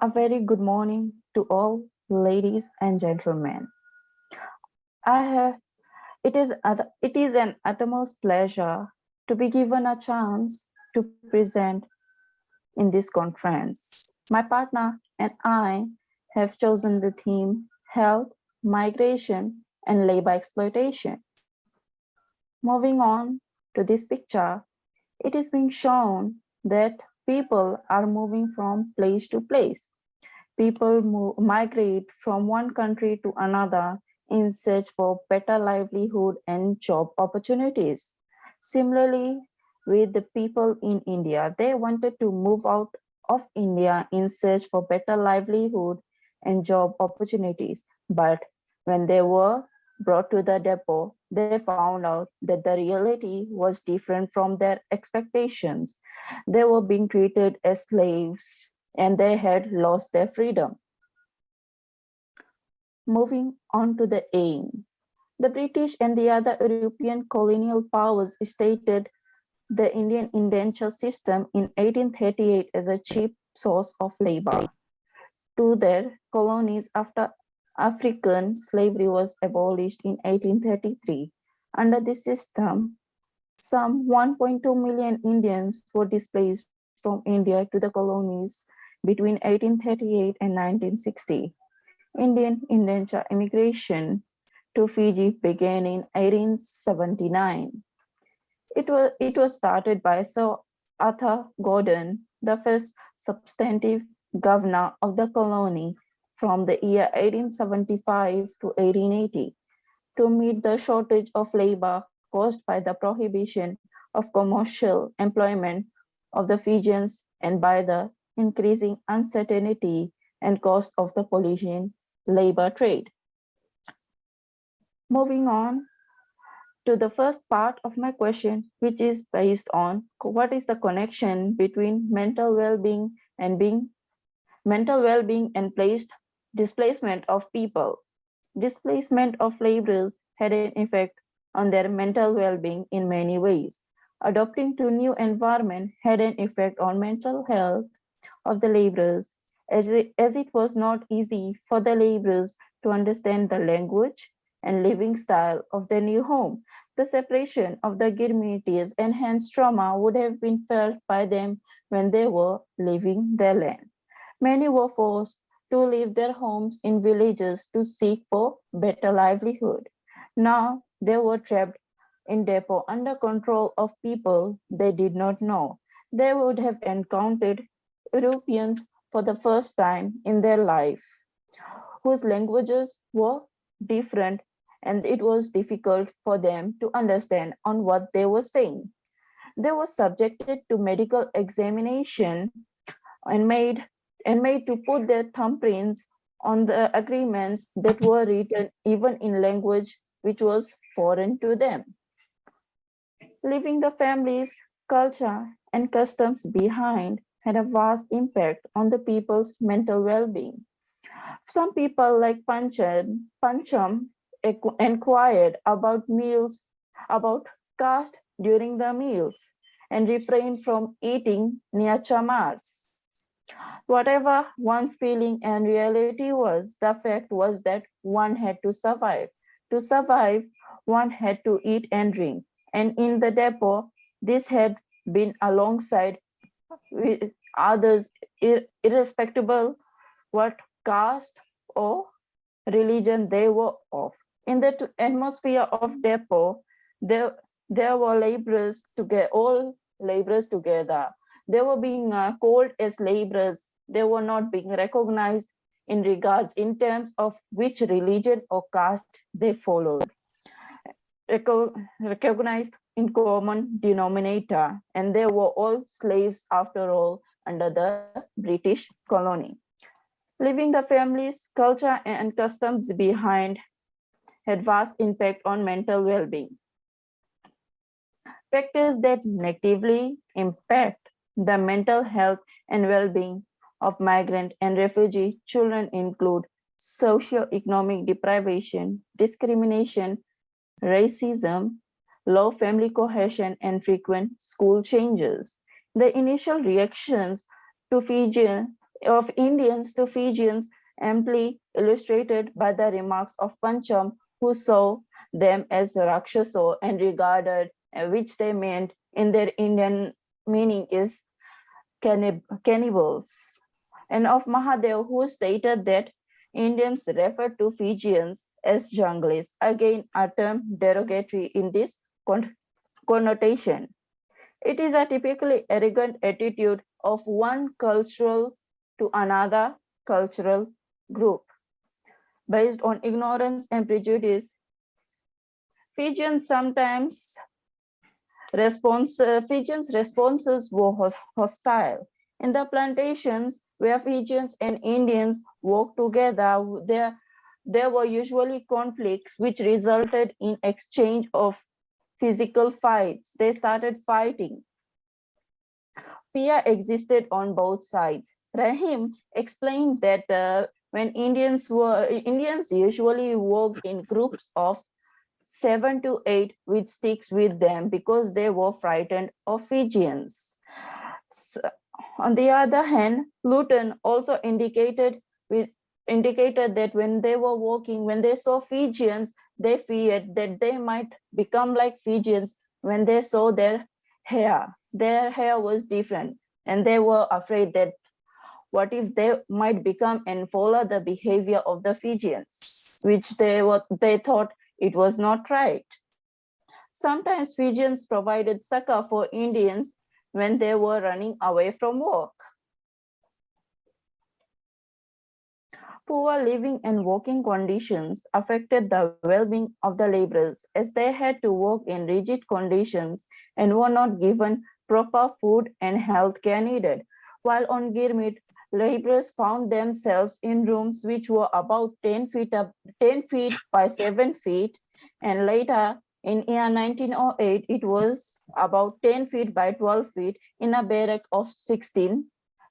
A very good morning to all ladies and gentlemen. I have, it is an utmost pleasure to be given a chance to present in this conference. My partner and I have chosen the theme health, migration, and labor exploitation. Moving on to this picture, it is being shown that people are moving from place to place. People migrate from one country to another in search for better livelihood and job opportunities. Similarly, with the people in India, they wanted to move out of India in search for better livelihood and job opportunities. But when they were brought to the depot, they found out that the reality was different from their expectations. They were being treated as slaves and they had lost their freedom. Moving on to the aim. The British and the other European colonial powers stated the Indian indenture system in 1838 as a cheap source of labor to their colonies after African slavery was abolished in 1833. Under this system, some 1.2 million Indians were displaced from India to the colonies between 1838 and 1960. Indian indenture immigration to Fiji began in 1879. It was started by Sir Arthur Gordon, the first substantive governor of the colony from the year 1875 to 1880 to meet the shortage of labor caused by the prohibition of commercial employment of the Fijians and by the increasing uncertainty and cost of the Polynesian labor trade. Moving on to the first part of my question, which is based on what is the connection between mental well-being and placed displacement of people. Displacement of laborers had an effect on their mental well-being in many ways. Adopting to new environment had an effect on mental health of the laborers, as it was not easy for the laborers to understand the language and living style of their new home. The separation of the communities and hence trauma would have been felt by them when they were leaving their land. Many were forced to leave their homes in villages to seek for better livelihood. Now they were trapped in depot under control of people they did not know. They would have encountered Europeans for the first time in their life, whose languages were different and it was difficult for them to understand on what they were saying. They were subjected to medical examination and made to put their thumbprints on the agreements that were written even in language which was foreign to them. Leaving the families, culture, and customs behind had a vast impact on the people's mental well-being. Some people like Pancham inquired about meals, about caste during the meals, and refrained from eating near chamars. Whatever one's feeling and reality was, the fact was that one had to survive. To survive, one had to eat and drink. And in the depot, this had been alongside with others, irrespective what caste or religion they were of. In the atmosphere of depot, there, there were laborers together, all laborers together. They were being called as laborers. They were not being recognized in regards in terms of which religion or caste they followed. Recognized in common denominator, and they were all slaves after all under the British colony. Leaving the families, culture, and customs behind had vast impact on mental well-being. Factors that negatively impact the mental health and well-being of migrant and refugee children include socio-economic deprivation, discrimination, racism, low family cohesion, and frequent school changes. The initial reactions to Fijian of Indians to Fijians, amply illustrated by the remarks of Pancham, who saw them as Rakshaso and regarded, which they meant in their Indian meaning is cannibals, and of Mahadev, who stated that Indians refer to Fijians as junglis, again a term derogatory in this connotation. It is a typically arrogant attitude of one cultural to another cultural group. Based on ignorance and prejudice, Fijians sometimes Fijians' responses were hostile. In the plantations where Fijians and Indians worked together, there were usually conflicts which resulted in exchange of physical fights. They started fighting. Fear existed on both sides. Rahim explained that when Indians usually worked in groups of 7 to 8 with sticks with them because they were frightened of Fijians. So, on the other hand, Luton also indicated that when they were walking, when they saw Fijians, they feared that they might become like Fijians when they saw their hair. Their hair was different, and they were afraid that what if they might become and follow the behavior of the Fijians, which they thought it was not right. Sometimes Fijians provided succor for Indians when they were running away from work. Poor living and working conditions affected the well-being of the laborers as they had to work in rigid conditions and were not given proper food and health care needed. While on Girmit, laborers found themselves in rooms which were about 10 feet by 7 feet, and later in year 1908, it was about 10 feet by 12 feet in a barrack of 16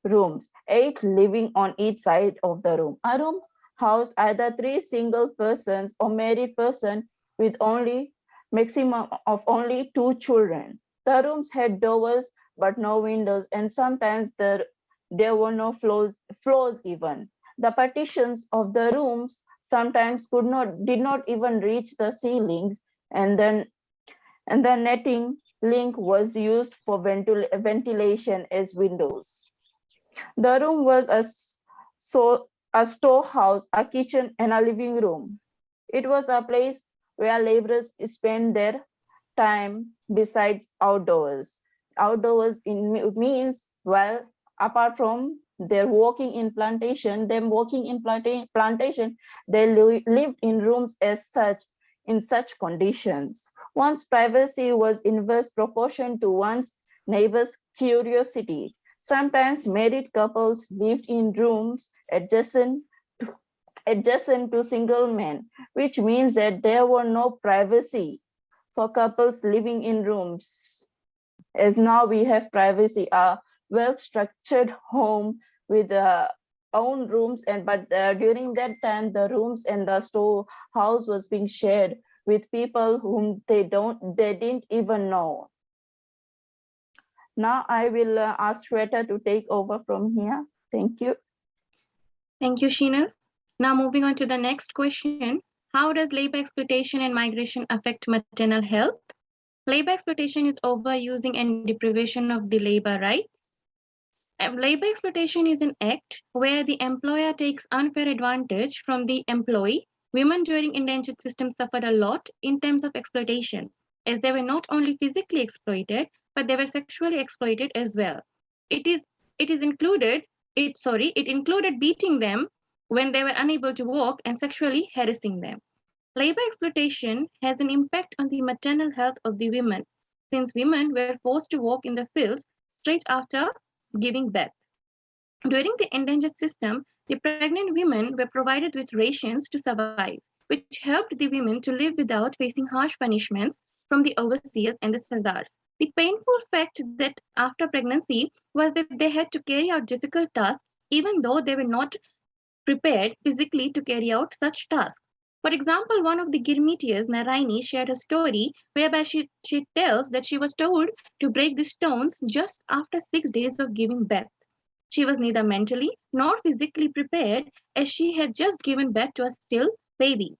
rooms, 8 living on each side of the room. A room housed either 3 single persons or married person with only maximum of only 2 children. The rooms had doors but no windows, and sometimes there were no floors even. The partitions of the rooms sometimes did not even reach the ceilings, and the netting link was used for ventilation as windows. The room was a storehouse, a kitchen, and a living room. It was a place where laborers spent their time besides outdoors. Outdoors means, well, apart from their working in plantation, they lived in rooms as such, in such conditions. One's privacy was inverse proportion to one's neighbor's curiosity. Sometimes married couples lived in rooms adjacent to single men, which means that there were no privacy for couples living in rooms. As now we have privacy, a well-structured home with own rooms, but during that time the rooms and the storehouse was being shared with people whom they didn't even know. Now I will ask Shweta to take over from here. Thank you. Thank you, Sheena. Now moving on to the next question. How does labor exploitation and migration affect maternal health? Labor exploitation is overusing and deprivation of the labor rights. Labor exploitation is an act where the employer takes unfair advantage from the employee. Women during indentured system suffered a lot in terms of exploitation, as they were not only physically exploited, but they were sexually exploited as well. It included beating them when they were unable to walk and sexually harassing them. Labor exploitation has an impact on the maternal health of the women, since women were forced to work in the fields straight after giving birth. During the endangered system, the pregnant women were provided with rations to survive, which helped the women to live without facing harsh punishments from the overseers and the sardars. The painful fact that after pregnancy was that they had to carry out difficult tasks even though they were not prepared physically to carry out such tasks. For example, one of the Girmitias, Naraini, shared a story whereby she tells that she was told to break the stones just after 6 days of giving birth. She was neither mentally nor physically prepared, as she had just given birth to a still baby.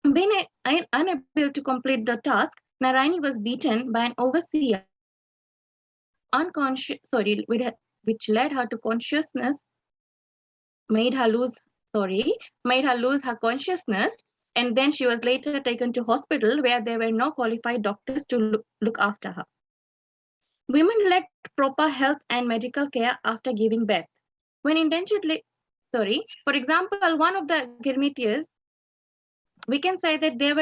Being unable to complete the task, Narayani was beaten by an overseer, which led her to consciousness, made her lose, made her lose her consciousness, and then she was later taken to hospital where there were no qualified doctors to look after her. Women lacked proper health and medical care after giving birth. When for example, one of the Girmitias, we can say that there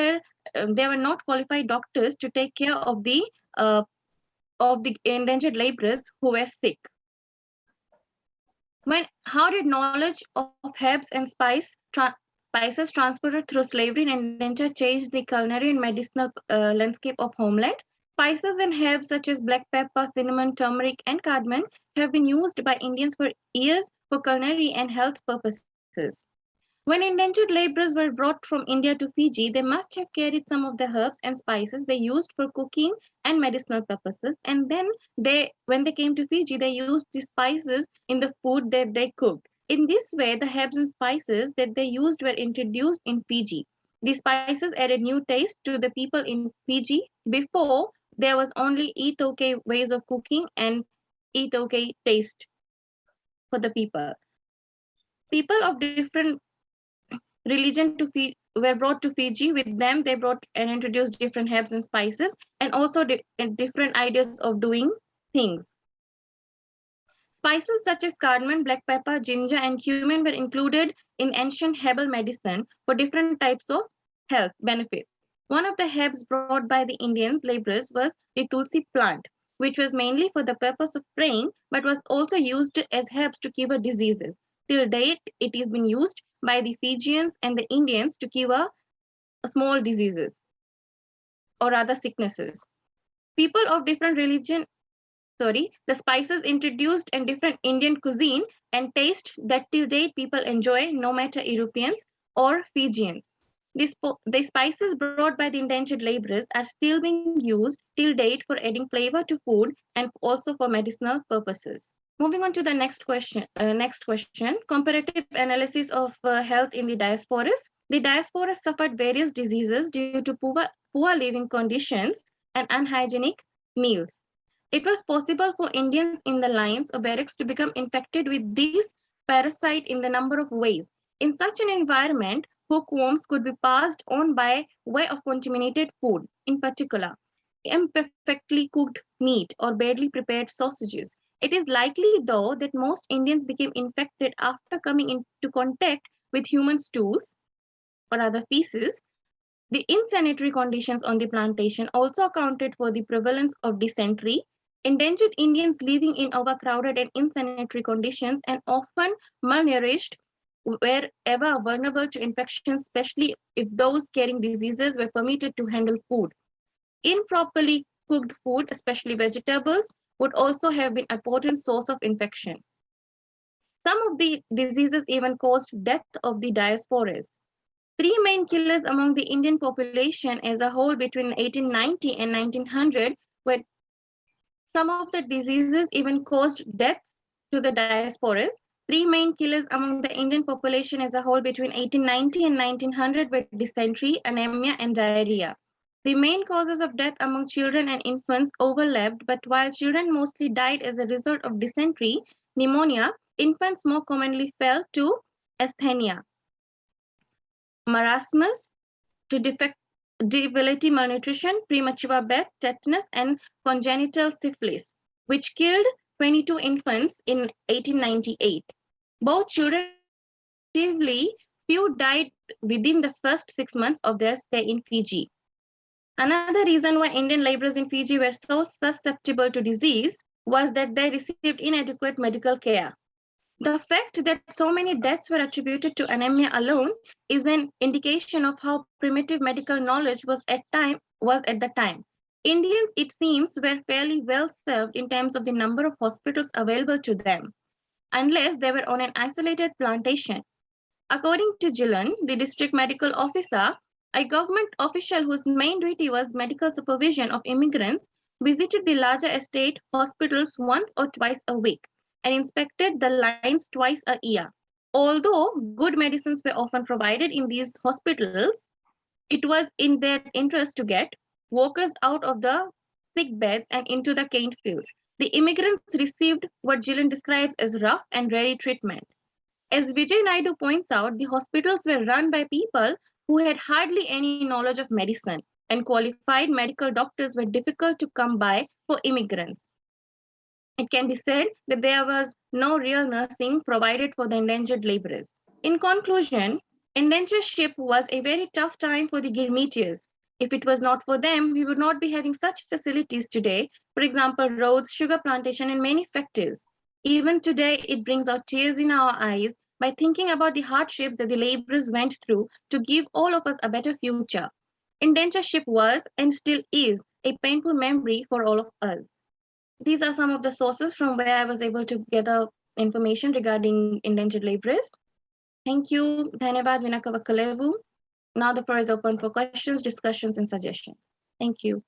were not qualified doctors to take care of the indentured laborers who were sick. How did knowledge of herbs and spices transported through slavery and indenture change the culinary and medicinal landscape of homeland? Spices and herbs such as black pepper, cinnamon, turmeric, and cardamom have been used by Indians for years for culinary and health purposes. When indentured laborers were brought from India to Fiji, they must have carried some of the herbs and spices they used for cooking and medicinal purposes. And then when they came to Fiji, they used the spices in the food that they cooked. In this way, the herbs and spices that they used were introduced in Fiji. These spices added new taste to the people in Fiji. Before, there was only eat okay ways of cooking and eat okay taste for the people. People of different religion were brought to Fiji. With them, they brought and introduced different herbs and spices, and also different ideas of doing things. Spices such as cardamom, black pepper, ginger, and cumin were included in ancient herbal medicine for different types of health benefits. One of the herbs brought by the Indian laborers was the tulsi plant, which was mainly for the purpose of praying, but was also used as herbs to cure diseases. Till date, it has been used by the Fijians and the Indians to cure small diseases or other sicknesses. People of different the spices introduced in different Indian cuisine and taste that till date people enjoy, no matter Europeans or Fijians. The spices brought by the indentured laborers are still being used till date for adding flavor to food and also for medicinal purposes. Moving on to the next question. Comparative analysis of health in the diasporas. The diasporas suffered various diseases due to poor living conditions and unhygienic meals. It was possible for Indians in the lines or barracks to become infected with these parasites in the number of ways. In such an environment, hookworms could be passed on by way of contaminated food, in particular, imperfectly cooked meat or badly prepared sausages. It is likely, though, that most Indians became infected after coming into contact with human stools or other feces. The insanitary conditions on the plantation also accounted for the prevalence of dysentery. Endangered Indians living in overcrowded and insanitary conditions and often malnourished were ever vulnerable to infections, especially if those carrying diseases were permitted to handle food. Improperly cooked food, especially vegetables, would also have been a potent source of infection. Some of the diseases even caused death of the diasporas. Three main killers among the Indian population as a whole between 1890 and 1900 were some of the diseases even caused deaths to the diasporas. Three main killers among the Indian population as a whole between 1890 and 1900 were dysentery, anemia, and diarrhea. The main causes of death among children and infants overlapped, but while children mostly died as a result of dysentery, pneumonia, infants more commonly fell to asthenia, marasmus, to debility, malnutrition, premature birth, tetanus, and congenital syphilis, which killed 22 infants in 1898. Both children, relatively few died within the first 6 months of their stay in Fiji. Another reason why Indian laborers in Fiji were so susceptible to disease was that they received inadequate medical care. The fact that so many deaths were attributed to anemia alone is an indication of how primitive medical knowledge was at the time. Indians, it seems, were fairly well served in terms of the number of hospitals available to them, unless they were on an isolated plantation. According to Gillen, the district medical officer, a government official whose main duty was medical supervision of immigrants, visited the larger estate hospitals once or twice a week. and inspected the lines twice a year. Although good medicines were often provided in these hospitals, it was in their interest to get workers out of the sick beds and into the cane fields. The immigrants received what Gillen describes as rough and ready treatment. As Vijay Naidu points out, the hospitals were run by people who had hardly any knowledge of medicine, and qualified medical doctors were difficult to come by for immigrants. It can be said that there was no real nursing provided for the indentured laborers. In conclusion, indentureship was a very tough time for the Girmitias. If it was not for them, we would not be having such facilities today, for example, roads, sugar plantation, and many factories. Even today, it brings out tears in our eyes by thinking about the hardships that the laborers went through to give all of us a better future. Indentureship was and still is a painful memory for all of us. These are some of the sources from where I was able to gather information regarding indentured laborers. Thank you. Dhanyavad Vinakavakalevu. Now the floor is open for questions, discussions, and suggestions. Thank you.